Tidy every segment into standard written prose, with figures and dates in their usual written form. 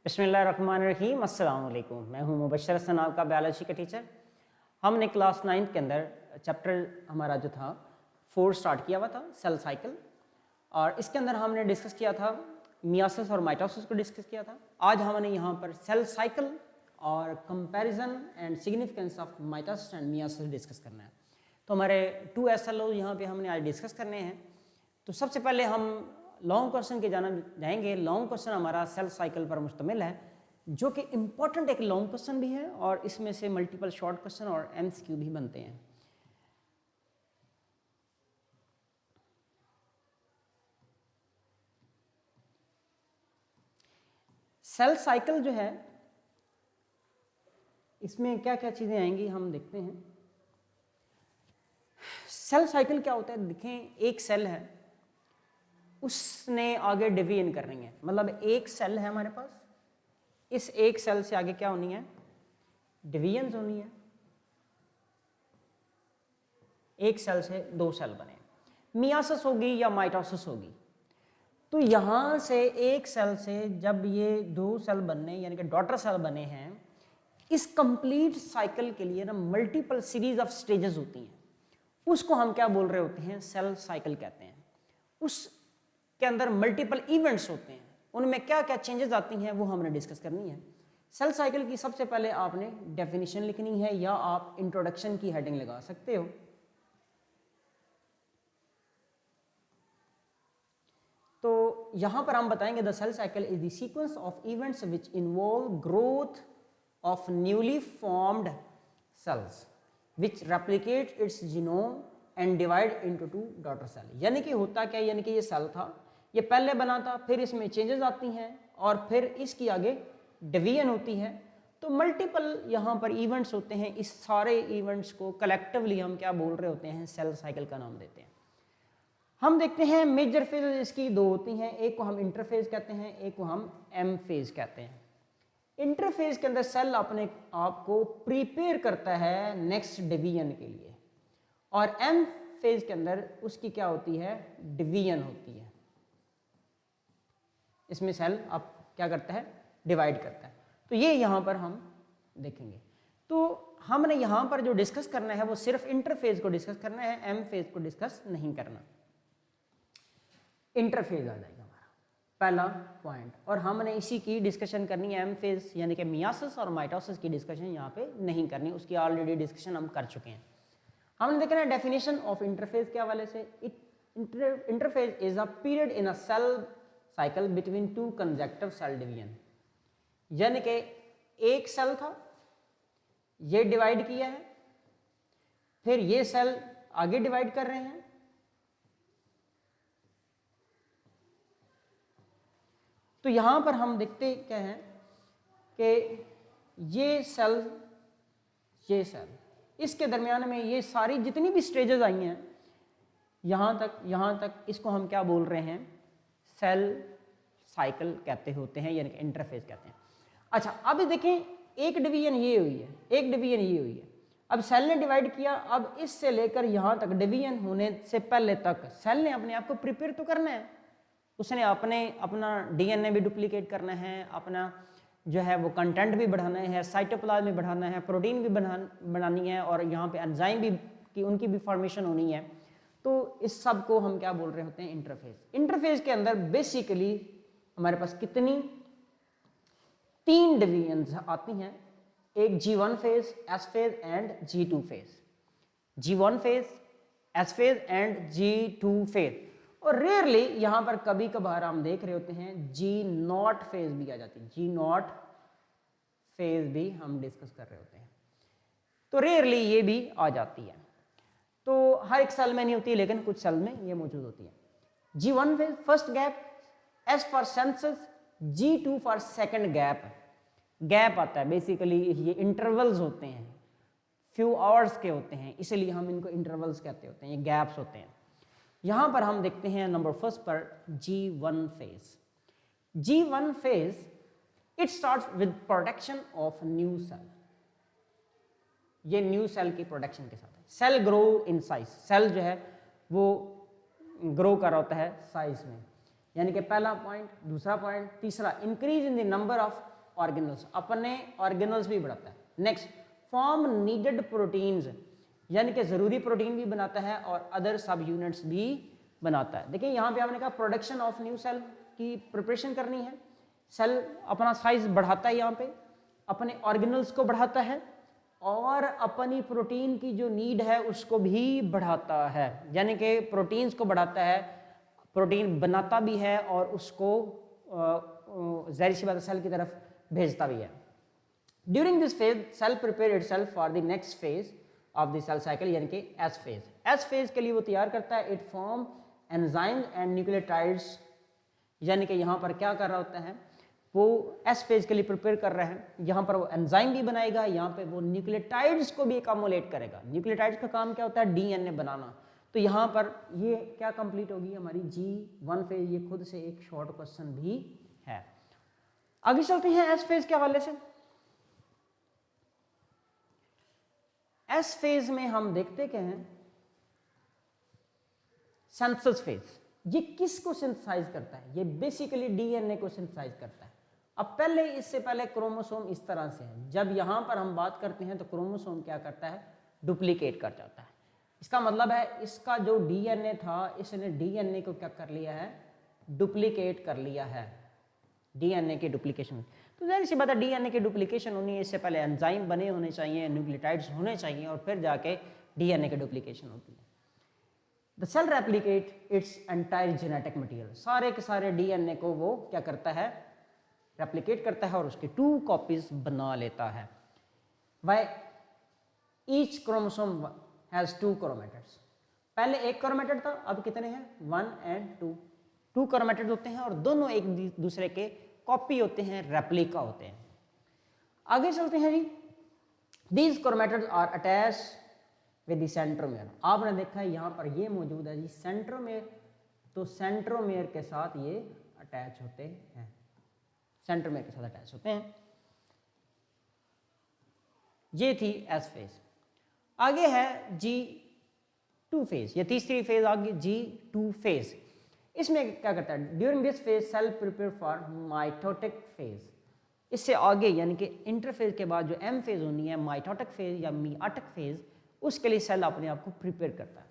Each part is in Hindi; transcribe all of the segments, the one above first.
बिस्मिल्लाहिर्रहमानिर्रहीम, अस्सलाम वालेकुम। मैं हूं मुबश्शिर हसन, आपका बायोलॉजी का टीचर। हमने क्लास 9 के अंदर चैप्टर हमारा जो था 4 स्टार्ट किया हुआ था, सेल साइकिल, और इसके अंदर हमने डिस्कस किया था मियासिस और माइटोसिस को डिस्कस किया था। आज हमने यहाँ पर सेल साइकिल और comparison and significance of mitosis and myiasis discuss करना है। तो हमारे 2 SLO यहाँ पे हमने आज डिस्कस करने हैं। तो सबसे पहले हम लॉन्ग क्वेश्चन के जाएंगे। लॉन्ग क्वेश्चन हमारा सेल साइकिल पर मुश्तमिल है, जो कि इम्पोर्टेंट एक लॉन्ग क्वेश्चन भी है और इसमें से मल्टीपल शॉर्ट क्वेश्चन और MCQ भी बनते हैं। सेल साइकिल जो है, इसमें क्या क्या चीज़ें आएंगी हम देखते हैं। सेल साइकिल क्या होता है, देखें, एक सेल है, उसने आगे डिवीजन करनी है। मतलब एक सेल है हमारे पास, इस एक सेल से आगे क्या होनी है, डिवीजन होनी है। एक सेल से 2 सेल बने, मियासिस होगी या माइटोसिस होगी। तो यहां से एक सेल से जब ये 2 सेल बनने यानी कि डॉटर सेल बने हैं, इस कंप्लीट साइकिल के लिए ना मल्टीपल सीरीज ऑफ स्टेजेस होती हैं। उसको हम क्या बोल रहे होते हैं, सेल साइकिल कहते हैं। उसके अंदर मल्टीपल इवेंट्स होते हैं, उनमें क्या क्या चेंजेस आती हैं वो हमने डिस्कस करनी है। सेल साइकिल की सबसे पहले आपने डेफिनेशन लिखनी है, या आप इंट्रोडक्शन की हेडिंग लगा सकते हो। तो यहां पर हम बताएंगे the cell cycle is the sequence of events which involve growth of newly formed cells which replicate its genome and divide into 2 daughter cell. यानी कि होता क्या, यानी कि ये सेल था, ये पहले बना था, फिर इसमें चेंजेस आती हैं और फिर इसकी आगे डिवीजन होती है। तो मल्टीपल यहाँ पर इवेंट्स होते हैं। इस सारे इवेंट्स को कलेक्टिवली हम क्या बोल रहे होते हैं, सेल साइकिल का नाम देते हैं। हम देखते हैं मेजर फेज इसकी 2 होती हैं, एक को हम इंटरफेज कहते हैं, एक को हम एम फेज कहते हैं। इंटरफेज के अंदर सेल अपने आप को प्रिपेयर करता है नेक्स्ट डिवीजन के लिए, और एम फेज के अंदर उसकी क्या होती है, डिवीजन होती है। इसमें सेल आप क्या करता है, डिवाइड करता है। तो ये यहाँ पर हम देखेंगे। तो हमने यहाँ पर जो डिस्कस करना है वो सिर्फ इंटरफेज को डिस्कस करना है, एम फेज को डिस्कस नहीं करना। इंटरफेज आ जाएगा हमारा पहला पॉइंट, और हमने इसी की डिस्कशन करनी है। एम फेज यानी कि मियासिस और माइटोसिस की डिस्कशन यहाँ पे नहीं करनी, उसकी ऑलरेडी डिस्कशन हम कर चुके हैं। हमने देखना है डेफिनेशन ऑफ इंटरफेज के हवाले से। Interphase is a period in a cell cycle between 2 consecutive cell division. यानी कि एक सेल था, ये डिवाइड किया है, फिर ये सेल आगे डिवाइड कर रहे हैं। तो यहां पर हम देखते क्या हैं कि ये सेल इसके दरमियान में ये सारी जितनी भी स्टेजेस आई हैं यहां तक इसको हम क्या बोल रहे हैं, सेल साइकिल कहते होते हैं, यानी कि इंटरफेज कहते हैं। अच्छा, अब देखें, एक डिवीजन ये हुई है, एक डिवीजन ये हुई है। अब सेल ने डिवाइड किया, अब इससे लेकर यहां तक डिवीजन होने से पहले तक सेल ने अपने आप को प्रिपेयर तो करना है। उसने अपना DNA भी डुप्लीकेट करना है, अपना जो है वो कंटेंट भी बढ़ाना है, साइटोप्लाज्म भी बढ़ाना है, प्रोटीन भी बनानी है, और यहाँ पे एंजाइम भी की उनकी भी फॉर्मेशन होनी है। तो इस सब को हम क्या बोल रहे होते हैं, इंटरफेज। इंटरफेज के अंदर बेसिकली हमारे पास कितनी 3 डिवीजन्स आती हैं, एक G1 phase, S phase and G2 phase. G1 phase, S phase and G2 phase. और रेयरली यहां पर कभी कभार हम देख रहे होते हैं G0 फेज भी आ जाती है, G0 फेज भी हम डिस्कस कर रहे होते हैं। तो रेयरली ये भी आ जाती है। तो हर एक सेल में नहीं होती, लेकिन कुछ सेल में ये मौजूद होती है। G1 phase first gap, S for census, G2 for second gap. Gap आता है बेसिकली, ये इंटरवल्स होते हैं, फ्यू आवर्स के होते हैं, इसलिए हम इनको इंटरवल्स कहते होते हैं, ये गैप्स होते हैं। यहां पर हम देखते हैं नंबर फर्स्ट पर G1 phase. G1 phase it starts with production of new cell. ये न्यू सेल की प्रोडक्शन के साथ है। Cell grow in size, cell जो है वो ग्रो कर रहा है साइज में, यानी कि पहला पॉइंट, दूसरा पॉइंट, तीसरा increase in the number of organelles, अपने ऑर्गेनल्स भी बढ़ाता है। नेक्स्ट, फॉर्म नीडेड प्रोटीन्स, यानी कि ज़रूरी प्रोटीन भी बनाता है और अदर सब यूनिट्स भी बनाता है। देखिए यहाँ पे आपने कहा प्रोडक्शन ऑफ न्यू सेल की प्रिपरेशन करनी है, सेल अपना साइज बढ़ाता है, यहाँ पे अपने ऑर्गेनल्स को बढ़ाता है और अपनी प्रोटीन की जो नीड है उसको भी बढ़ाता है, यानी कि प्रोटीन्स को बढ़ाता है, प्रोटीन बनाता भी है और उसको ज़ाहिर सी बात है सेल की तरफ भेजता भी है। During this phase cell prepare itself for the next phase of the cell cycle, यानी कि एस फेज। एस फेज के लिए वो तैयार करता है, it form enzyme and nucleotides, यानी कि यहाँ पर क्या कर रहा होता है, वो एस फेज के लिए प्रिपेयर कर रहा है। यहाँ पर वो एंजाइम भी बनाएगा, यहाँ पे वो न्यूक्लियोटाइड्स को भी एकामुलेट करेगा। न्यूक्लियोटाइड्स का काम क्या होता है, डीएनए बनाना। तो यहाँ पर ये क्या कंप्लीट होगी हमारी G1 फेज, ये खुद से एक शॉर्ट क्वेश्चन भी है। आगे चलते हैं एस फेज के हवाले से। एस फेज में हम देखते क्या हैं, सिंथेसिस फेज। ये किसको सिंथेसाइज करता है, ये बेसिकली डीएनए को सिंथेसाइज करता है। अब पहले, इससे पहले क्रोमोसोम इस तरह से है, जब यहां पर हम बात करते हैं तो क्रोमोसोम क्या करता है, डुप्लीकेट कर जाता है। इसका मतलब है इसका जो डीएनए था, इसने डीएनए को क्या कर लिया है, डुप्लीकेट कर लिया है, डीएनए की डुप्लीकेशन। तो जाहिर सी बात है डीएनए की डुप्लीकेशन होनी है, इससे पहले एंजाइम बने होने चाहिए, न्यूक्लियोटाइड्स होने चाहिए और फिर जाके डीएनए की डुप्लीकेशन होती है। The cell replicate its entire genetic material, सारे के सारे डीएनए को वो क्या करता है, रेप्लिकेट करता है और उसकी 2 कॉपीज बना लेता है। Why each chromosome has 2 chromatids. पहले एक क्रोमेटिड था, अब कितने हैं, 1 and 2। 2 क्रोमेटिड होते हैं और दोनों एक दूसरे के कॉपी होते हैं, रेप्लिका होते हैं। आगे चलते हैं जी। These chromatids are attach with the centromere. आपने देखा है यहाँ पर ये मौजूद है जी सेंट्रोमेयर, तो सेंट्रोमेयर के साथ ये अटैच होते हैं, सेंट्रोमेयर के साथ अटैच होते हैं। ये थी एस फेज। आगे है G2 फेज, ये तीसरी फेज आ गई G2 फेज। इसमें क्या करता है, during this phase cell prepare for mitotic phase. इससे आगे यानी कि इंटरफेज के बाद जो एम फेज होनी है, माइटोटिक फेज या मियाटिक फेज, उसके लिए सेल अपने आप को प्रिपेयर करता है।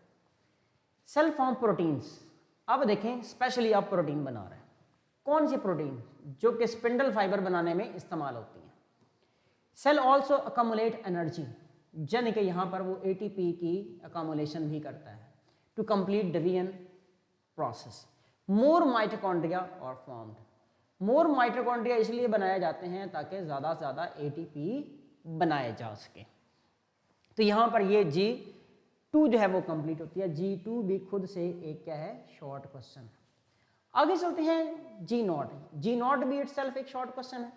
Cell form proteins. अब देखें स्पेशली आप प्रोटीन बना रहे हैं, कौन सी प्रोटीन, जो कि स्पिंडल फाइबर बनाने में इस्तेमाल होती है। सेल ऑल्सो अकामुलेट एनर्जी, यानी कि यहाँ पर वो एटीपी की अकामुलेशन भी करता है to complete division process. More mitochondria और फॉर्म्ड। मोर माइटोकॉन्ड्रिया इसलिए बनाए जाते हैं ताकि ज़्यादा से ज़्यादा एटीपी बनाए जा सके। तो यहाँ पर ये G2 जो है वो कंप्लीट होती है। G2 भी खुद से एक क्या है, शॉर्ट क्वेश्चन है। आगे चलते हैं G0। G0 भी इटसेल्फ एक शॉर्ट क्वेश्चन है,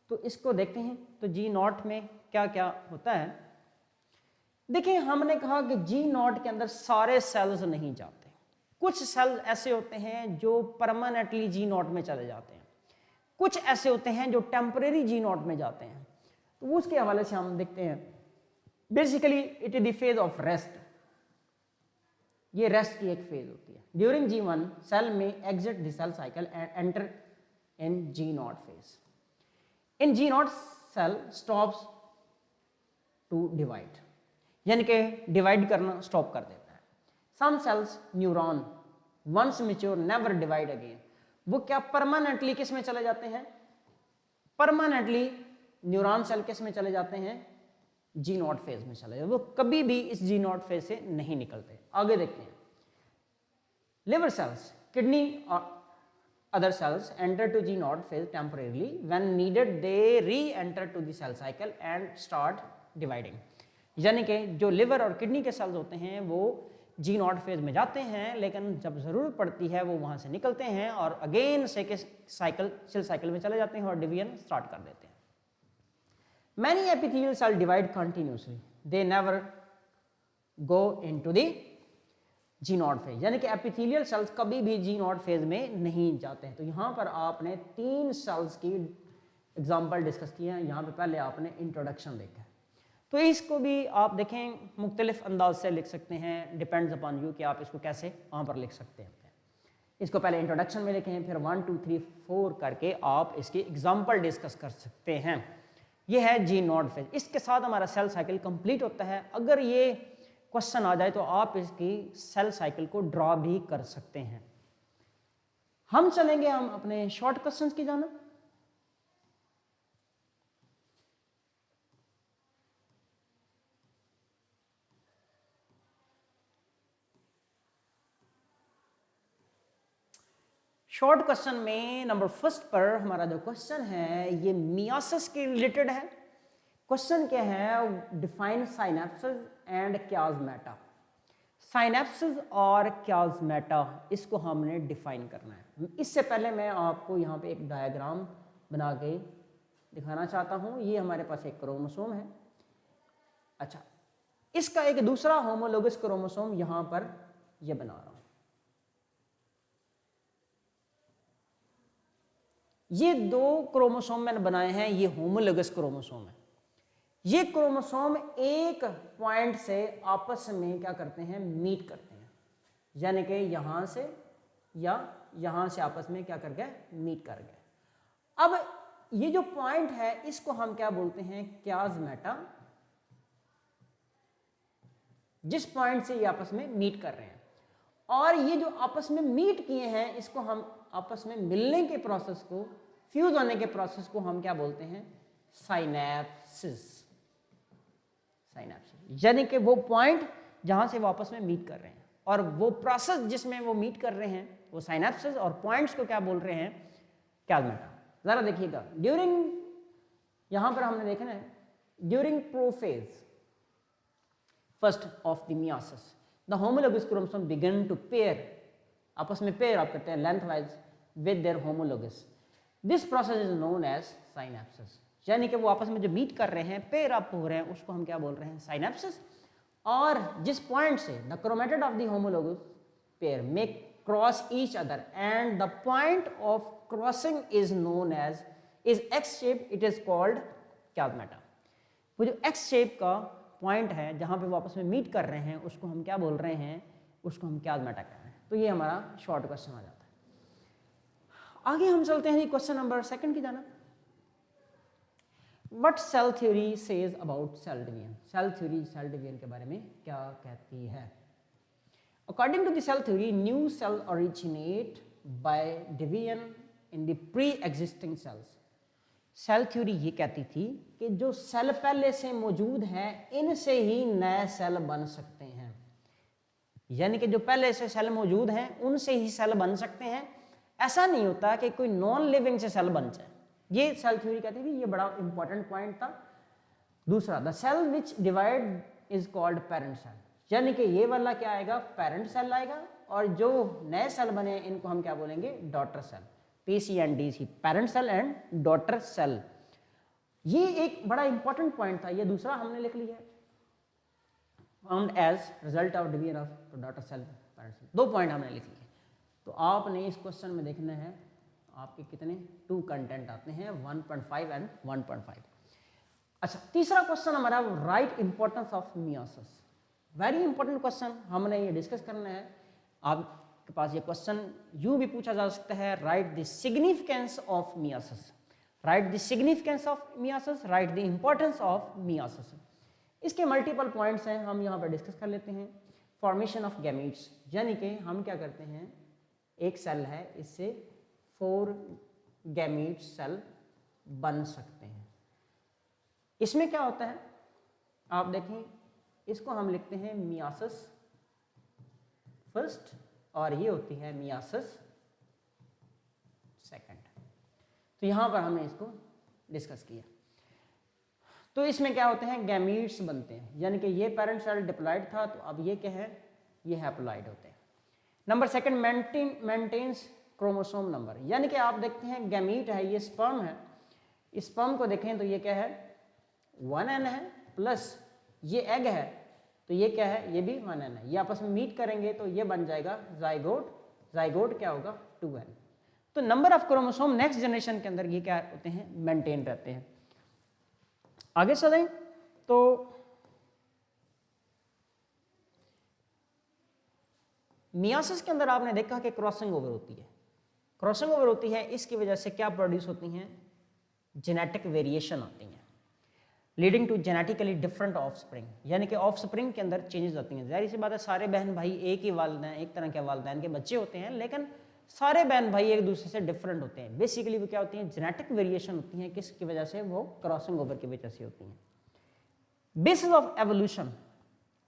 तो इसको देखते हैं। तो G0 में क्या क्या होता है, देखिए हमने कहा कि G0 के अंदर सारे सेल्स नहीं जाते, कुछ सेल्स ऐसे होते हैं जो परमानेंटली G0 में चले जाते हैं, कुछ ऐसे होते हैं जो टेम्परेरी G0 में जाते हैं। तो उसके हवाले से हम देखते हैं। Basically it is the phase of rest, ये रेस्ट की एक फेज होती है। ड्यूरिंग G1 सेल में exit the cell cycle and enter in G0 phase. In G0 cell stops to divide, यानी कि डिवाइड करना स्टॉप कर देता है। Some cells neuron once mature never divide again, वो क्या परमानेंटली किस में चले जाते हैं, परमानेंटली न्यूरॉन सेल किस में चले जाते हैं, G0 फेज में चले जाते, वो कभी भी इस G0 फेज से नहीं निकलते। आगे देखते हैं। लिवर सेल्स, किडनी और other cells enter to G0 phase temporarily. When needed, they re-enter to the cell cycle and start dividing. यानी कि जो लिवर और किडनी के सेल्स होते हैं वो G0 फेज में जाते हैं, लेकिन जब ज़रूरत पड़ती है वो वहाँ से निकलते हैं और अगेन से के साइकिल सेल साइकिल में चले जाते हैं और डिवीजन स्टार्ट कर देते हैं। Many epithelial cells divide continuously. They never go into the G0 phase, यानी कि एपिथेलियल सेल्स कभी भी G0 फेज में नहीं जाते हैं। तो यहाँ पर आपने 3 सेल्स की एग्जांपल डिस्कस किए हैं। यहाँ पे पहले आपने इंट्रोडक्शन देखा है, तो इसको भी आप देखें मुख्तलिफ अंदाज से लिख सकते हैं, डिपेंड्स अपॉन यू कि आप इसको कैसे वहाँ पर लिख सकते हैं। इसको पहले इंट्रोडक्शन में लिखे हैं, फिर 1 2 3 4 करके आप इसके एग्जाम्पल डिस्कस कर सकते हैं। ये है जी नॉट फेज। इसके साथ हमारा सेल साइकिल कंप्लीट होता है। अगर ये क्वेश्चन आ जाए तो आप इसकी सेल साइकिल को ड्रॉ भी कर सकते हैं। हम चलेंगे हम अपने शॉर्ट क्वेश्चंस की जाना। शॉर्ट क्वेश्चन में नंबर फर्स्ट पर हमारा जो क्वेश्चन है ये मियोसिस के रिलेटेड है। क्वेश्चन क्या है, डिफाइन साइनेप्सिस एंड क्याज़मेटा। साइनेप्सिस और क्याज़मेटा इसको हमने डिफाइन करना है। इससे पहले मैं आपको यहाँ पे एक डायग्राम बना के दिखाना चाहता हूँ। ये हमारे पास एक क्रोमोसोम है। अच्छा, इसका एक दूसरा होमोलोगस क्रोमोसोम यहाँ पर ये बना रहा हूँ। ये दो क्रोमोसोम मैंने बनाए हैं, ये होमोलोगस क्रोमोसोम है। ये क्रोमोसोम एक पॉइंट से आपस में क्या करते हैं, मीट करते हैं, यानी कि यहां से या यहां से आपस में क्या कर गए, मीट कर गए। अब ये जो पॉइंट है इसको हम क्या बोलते हैं, क्याज़मेटा। जिस पॉइंट से ये आपस में मीट कर रहे हैं, और ये जो आपस में मीट किए हैं इसको हम आपस में मिलने के प्रोसेस को, फ्यूज होने के प्रोसेस को हम क्या बोलते हैं, साइनेप्सिस। साइनेप्सिस यानी कि वो पॉइंट जहां से वो आपस में मीट कर रहे हैं, और वो प्रोसेस जिसमें वो मीट कर रहे हैं वो साइनेप्सिस, और पॉइंट्स को क्या बोल रहे हैं, क्याज़मेटा। जरा देखिएगा, ड्यूरिंग, यहां पर हमने देखना है, during prophase first of the meiosis the homologous chromosome begin to pair, आपस में पेयर आप करते हैं lengthwise with their homologous. This process is known as synapsis. यानी कि वो आपस में जो मीट कर रहे हैं, पेयर अप हो रहे हैं, उसको हम क्या बोल रहे हैं, साइनेप्सिस। और जिस पॉइंट से the chromatid of the homologous pair may cross each other and the point of crossing is known as, is X shape, it is called chiasmata. वो जो एक्स शेप का पॉइंट है जहां पे वो आपस में मीट कर रहे हैं उसको हम क्या बोल रहे हैं, उसको हम क्याज़मेटा कह रहे हैं। तो ये हमारा शॉर्ट क्वेश्चन आ जाता है। आगे हम चलते हैं क्वेश्चन नंबर सेकंड की जाना। What cell theory says about cell division. Cell theory cell division के बारे में क्या कहती है। According to the cell theory, new cell originate by division in the pre existing cells. Cell theory ये कहती थी कि जो सेल पहले से मौजूद हैं इनसे ही नए सेल बन सकते हैं, यानी कि जो पहले से सेल मौजूद हैं उनसे ही सेल बन सकते हैं। ऐसा नहीं होता कि कोई नॉन लिविंग से सेल बन जाए। ये सेल थ्योरी कहती थी, ये बड़ा इंपॉर्टेंट पॉइंट था। दूसरा, the cell which divide is called parent cell, यानी कि ये वाला क्या आएगा, पेरेंट सेल आएगा, और जो नए सेल बने इनको हम क्या बोलेंगे, daughter cell. PC and DC, parent cell and daughter cell. ये एक बड़ा इंपॉर्टेंट पॉइंट था, ये दूसरा हमने लिख लिया, found as result of division of daughter cell parent cell. दो पॉइंट हमने लिख लिए। तो आपने इस क्वेश्चन में देखना है आपके कितने 2 कंटेंट आते हैं, 1.5 एंड 1.5। अच्छा, तीसरा क्वेश्चन हमारा, right importance of meiosis. Very important question, हमने ये डिस्कस करना है। आपके पास ये क्वेश्चन यूं भी पूछा जा सकता है, right the significance of meiosis, right the significance of meiosis, right the importance of meiosis. इसके मल्टीपल पॉइंट्स हैं, हम यहाँ पर डिस्कस कर लेते हैं। फॉर्मेशन ऑफ गैमीट्स, यानी कि हम क्या करते हैं, एक सेल है, इससे 4 गैमीट सेल बन सकते हैं। इसमें क्या होता है, आप देखें, इसको हम लिखते हैं मियोसिस फर्स्ट, और ये होती है मियोसिस सेकंड। तो यहां पर हमने इसको डिस्कस किया। तो इसमें क्या होते हैं, गैमीट्स बनते हैं, यानी कि ये पेरेंट सेल डिप्लॉइड था, तो अब ये क्या है, ये हैप्लॉइड होते हैं। Number second, maintains chromosome number, यानी कि आप देखते हैं गैमीट है, ये स्पर्म है, इस स्पर्म को देखें तो ये क्या है, 1n है, प्लस ये एग है, तो ये क्या है, ये भी 1n है। ये आपस में मीट करेंगे तो ये बन जाएगा जाइगोट, जाइगोट क्या होगा, 2n। तो number of chromosome next generation के अंदर ये क्या होते हैं, मेंटेन रहते हैं। आगे चलें तो मियासिस के अंदर आपने देखा कि क्रॉसिंग ओवर होती है, क्रॉसिंग ओवर होती है, इसकी वजह से क्या प्रोड्यूस होती हैं, जेनेटिक वेरिएशन आती हैं, leading to genetically different offspring, यानी कि ऑफ स्प्रिंग के अंदर चेंजेस आती हैं। ज़ाहिर सी बात है सारे बहन भाई एक ही वालिदैन, एक तरह के वालिदैन के बच्चे होते हैं, लेकिन सारे बहन भाई एक दूसरे से डिफरेंट होते हैं। बेसिकली वो क्या होती हैं, जेनेटिक वेरिएशन होती हैं, किसकी वजह से, वो क्रॉसिंग ओवर की वजह से होती हैं। बेसिस ऑफ एवोल्यूशन,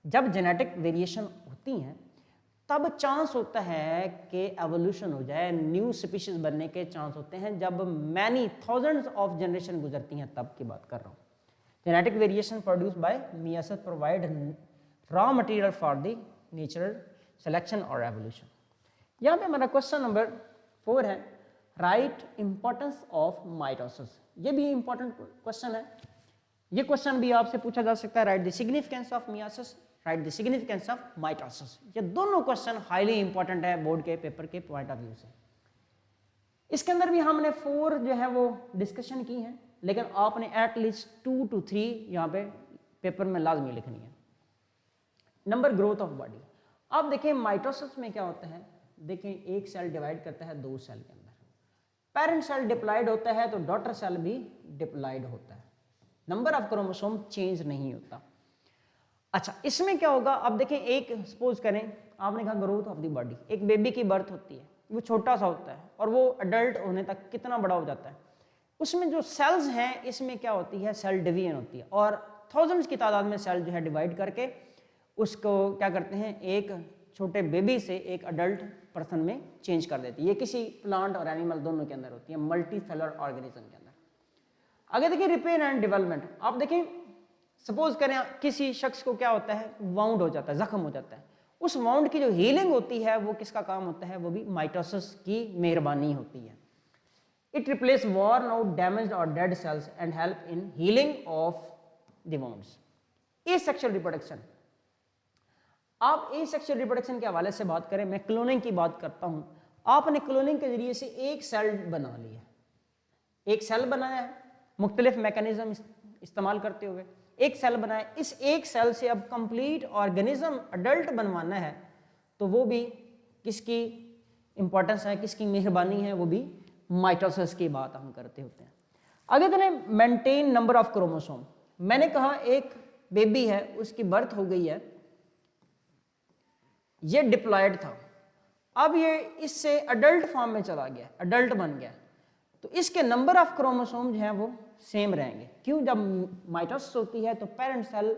जब जेनेटिक वेरिएशन होती हैं तब चांस होता है कि एवोल्यूशन हो जाए, न्यू स्पीशीज बनने के चांस होते हैं, जब मैनी थाउजेंड्स ऑफ जनरेशन गुजरती हैं तब की बात कर रहा हूँ। Genetic variation produce by myiasis provide raw material for the natural selection और एवोल्यूशन। यहाँ पे हमारा क्वेश्चन नंबर 4 है, राइट इंपॉर्टेंस ऑफ माइटोसिस। ये भी इंपॉर्टेंट क्वेश्चन है, ये क्वेश्चन भी आपसे पूछा जा सकता है, right the significance of myiasis, right the significance of mitosis. ये दोनों क्वेश्चन हाईली इंपॉर्टेंट है बोर्ड के पेपर के पॉइंट ऑफ व्यू से। इसके अंदर भी हमने 4 जो है वो डिस्कशन की है, लेकिन आपने एटलीस्ट 2 to 3 यहाँ पे पेपर में लाजमी लिखनी है। Number, growth of body. अब देखें माइटोसिस में क्या होता है, देखें एक सेल डिवाइड करता है 2 सेल के अंदर, पेरेंट सेल डिप्लॉयड होता है तो डॉटर सेल भी डिप्लॉयड होता है, नंबर ऑफ क्रोमोसोम चेंज नहीं होता। अच्छा, इसमें क्या होगा, अब देखें एक सपोज करें, आपने कहा ग्रोथ ऑफ द बॉडी, एक बेबी की बर्थ होती है, वो छोटा सा होता है और वो अडल्ट होने तक कितना बड़ा हो जाता है, उसमें जो सेल्स हैं इसमें क्या होती है, सेल डिवीजन होती है, और थाउजेंड्स की तादाद में सेल जो है डिवाइड करके उसको क्या करते हैं, एक छोटे बेबी से एक अडल्ट पर्सन में चेंज कर देती है। ये किसी प्लांट और एनिमल दोनों के अंदर होती है, मल्टी सेलर ऑर्गेनिज्म के अंदर। आगे देखिए रिपेयर एंड डेवलपमेंट। आप देखें सपोज करें किसी शख्स को क्या होता है, वाउंड हो जाता है, जख्म हो जाता है, उस वाउंड की जो हीलिंग होती है वो किसका काम होता है, वो भी माइटोसिस की मेहरबानी होती है। It replace worn out, damaged or dead cells and help in healing of the wounds. Asexual reproduction। आप एसेक्सुअल रिप्रोडक्शन के हवाले से बात करें, मैं क्लोनिंग की बात करता हूं। आपने क्लोनिंग के जरिए से एक सेल बना लिया, एक सेल बनाया है मुख्तलिफ मैकेनिज्म इस्तेमाल करते हुए, एक सेल बनाया, इस एक सेल से अब कंप्लीट ऑर्गेनिज्म अडल्ट बनवाना है, तो वो भी किसकी इंपॉर्टेंस है, किसकी मेहरबानी है, वो भी माइटोसिस की बात हम करते होते हैं। आगे चलें, मेंटेन नंबर ऑफ क्रोमोसोम। मैंने कहा एक बेबी है, उसकी बर्थ हो गई है, ये डिप्लॉयड था, अब ये इससे अडल्ट फॉर्म में चला गया, अडल्ट बन गया, तो इसके नंबर ऑफ क्रोमोसोम जो हैं वो सेम रहेंगे। क्यों, जब माइटोसिस होती है तो पेरेंट सेल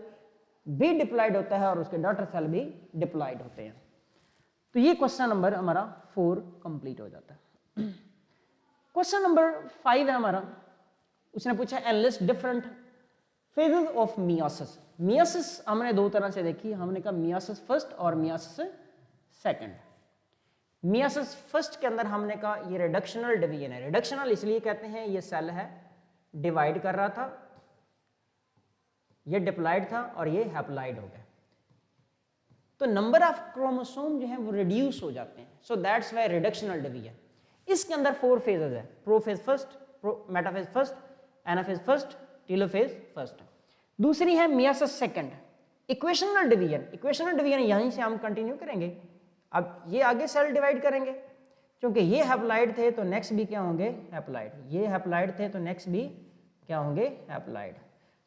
भी डिप्लॉयड होता है और उसके डॉटर सेल भी डिप्लॉयड होते हैं। तो ये क्वेश्चन नंबर हमारा 4 कंप्लीट हो जाता है। क्वेश्चन नंबर 5 है हमारा, उसने पूछा enlist different phases of meiosis. Meiosis हमने 2 तरह से देखी, हमने कहा मियोसिस फर्स्ट और मियोसिस सेकंड। मियोसिस फर्स्ट के अंदर हमने कहा ये रिडक्शनल डिवीजन है, रिडक्शनल इसलिए कहते हैं, ये सेल है डिवाइड कर रहा था, ये डिप्लॉयड था और ये हैप्लॉयड हो गया, तो नंबर ऑफ क्रोमोसोम जो है वो रिड्यूस हो जाते हैं, so that's why reductional division. इसके अंदर 4 फेजेस है, prophase first, metaphase first, anaphase first, telophase first. दूसरी है meiosis second, equational division. Equational division यहीं से हम कंटिन्यू करेंगे, अब ये आगे सेल डिवाइड करेंगे, क्योंकि ये हैप्लॉयड थे तो नेक्स्ट भी क्या होंगे, हैप्लॉयड, ये हैप्लॉयड थे तो नेक्स्ट भी क्या होंगे, हैप्लॉयड।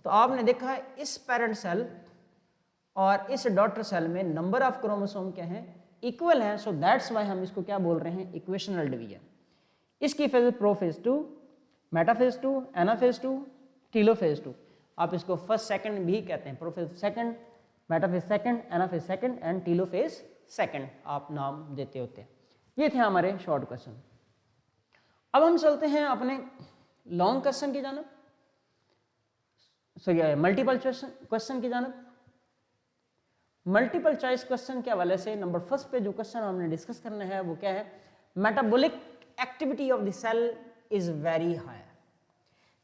तो आपने देखा इस पेरेंट सेल और इस डॉटर सेल में नंबर ऑफ क्रोमोसोम क्या है, इक्वल है, सो दैट्स वाई हम इसको क्या बोल रहे हैं, इक्वेशनल डिवीजन। इसकी phase prophase 2, metaphase 2, anaphase 2, telophase 2। आप इसको फर्स्ट सेकंड भी कहते हैं, prophase second, metaphase second, anaphase second and telophase second आप नाम देते होते हैं। ये थे हमारे शॉर्ट क्वेश्चन। अब हम चलते हैं अपने लॉन्ग क्वेश्चन की जानब, सॉरी मल्टीपल क्वेश्चन की जानब। मल्टीपल चॉइस क्वेश्चन के हवाले से नंबर 1 पे जो क्वेश्चन हमने डिस्कस करना है वो क्या है, metabolic activity of the cell is very high.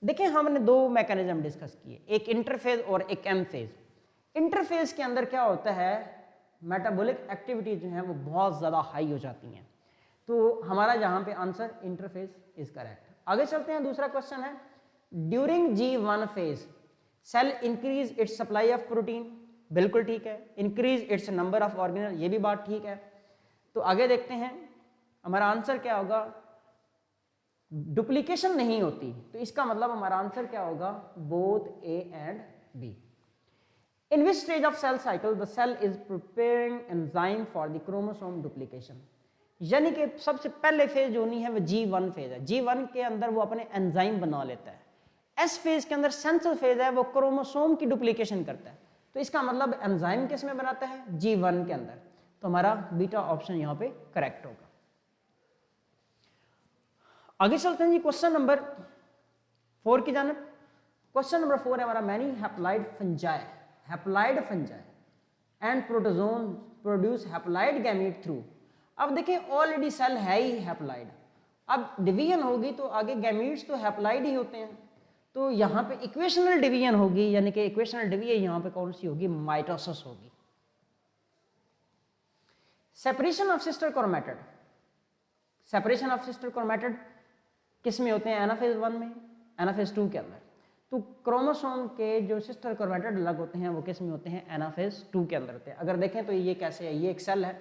देखिए हमने 2 मैकेनिज्म डिस्कस किए, एक इंटरफेज और एक एम फेज। इंटरफेज के अंदर क्या होता है, मेटाबॉलिक एक्टिविटी जो है वो बहुत ज़्यादा हाई हो जाती हैं, तो हमारा यहाँ पे आंसर इंटरफेज इज करेक्ट। आगे चलते हैं, दूसरा क्वेश्चन है, during G1 phase cell increase its supply of protein, बिल्कुल ठीक है, increase its number of organelle, ये भी बात ठीक है। तो आगे देखते हैं हमारा आंसर क्या होगा, डुप्लीकेशन नहीं होती, तो इसका मतलब हमारा आंसर क्या होगा, both A and B. In which stage of cell cycle the cell is preparing enzyme for the chromosome duplication? यानी कि सबसे पहले फेज जो होनी है वो G1 फेज है। G1 के अंदर वो अपने एंजाइम बना लेता है। S फेज के अंदर सेंसर फेज है, वो क्रोमोसोम की डुप्लीकेशन करता है। तो इसका मतलब एंजाइम किस में बनाता है, G1 के अंदर। तो हमारा बीटा ऑप्शन यहाँ पे करेक्ट होगा। आगे चलते हैं जी क्वेश्चन नंबर 4 की जानब। क्वेश्चन नंबर 4 है हमारा, many haploid fungi and protozoan produce haploid gamete through. अब देखिए ऑलरेडी सेल है ही हैप्लॉइड, अब डिवीजन होगी तो आगे गैमीट्स तो हैप्लॉइड ही होते हैं, तो यहाँ पे इक्वेशनल डिवीजन होगी, यानी कि इक्वेशनल डिवीजन यहाँ पे कौन सी होगी, माइटोसिस होगी। Separation of sister chromatid, separation of sister chromatid किस में होते हैं, एनाफेज 1 में, एनाफेज 2 के अंदर। तो क्रोमोसोम के जो सिस्टर क्रोमैटिड अलग होते हैं वो किस में होते हैं, एनाफेज 2 के अंदर होते हैं। अगर देखें तो ये कैसे है, ये एक सेल है,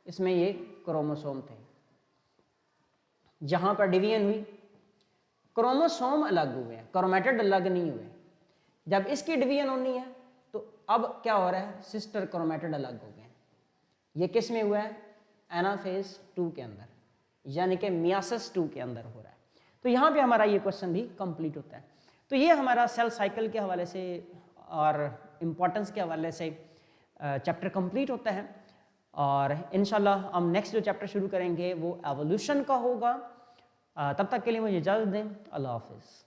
इसमें ये क्रोमोसोम थे, जहां पर डिवीजन हुई क्रोमोसोम अलग हुए हैं, क्रोमैटिड अलग नहीं हुए। जब इसकी डिवीजन होनी है तो अब क्या हो रहा है, सिस्टर क्रोमैटिड अलग हो गए। ये किस में हुआ है, एनाफेज 2 के अंदर, यानी कि मियासिस 2 के अंदर हो रहा है। तो यहाँ पे हमारा ये क्वेश्चन भी कंप्लीट होता है। तो ये हमारा सेल साइकिल के हवाले से और इम्पोर्टेंस के हवाले से चैप्टर कंप्लीट होता है। और इंशाल्लाह हम नेक्स्ट जो चैप्टर शुरू करेंगे वो एवोल्यूशन का होगा। तब तक के लिए मुझे इजाज़त दें, अल्लाह हाफिज़।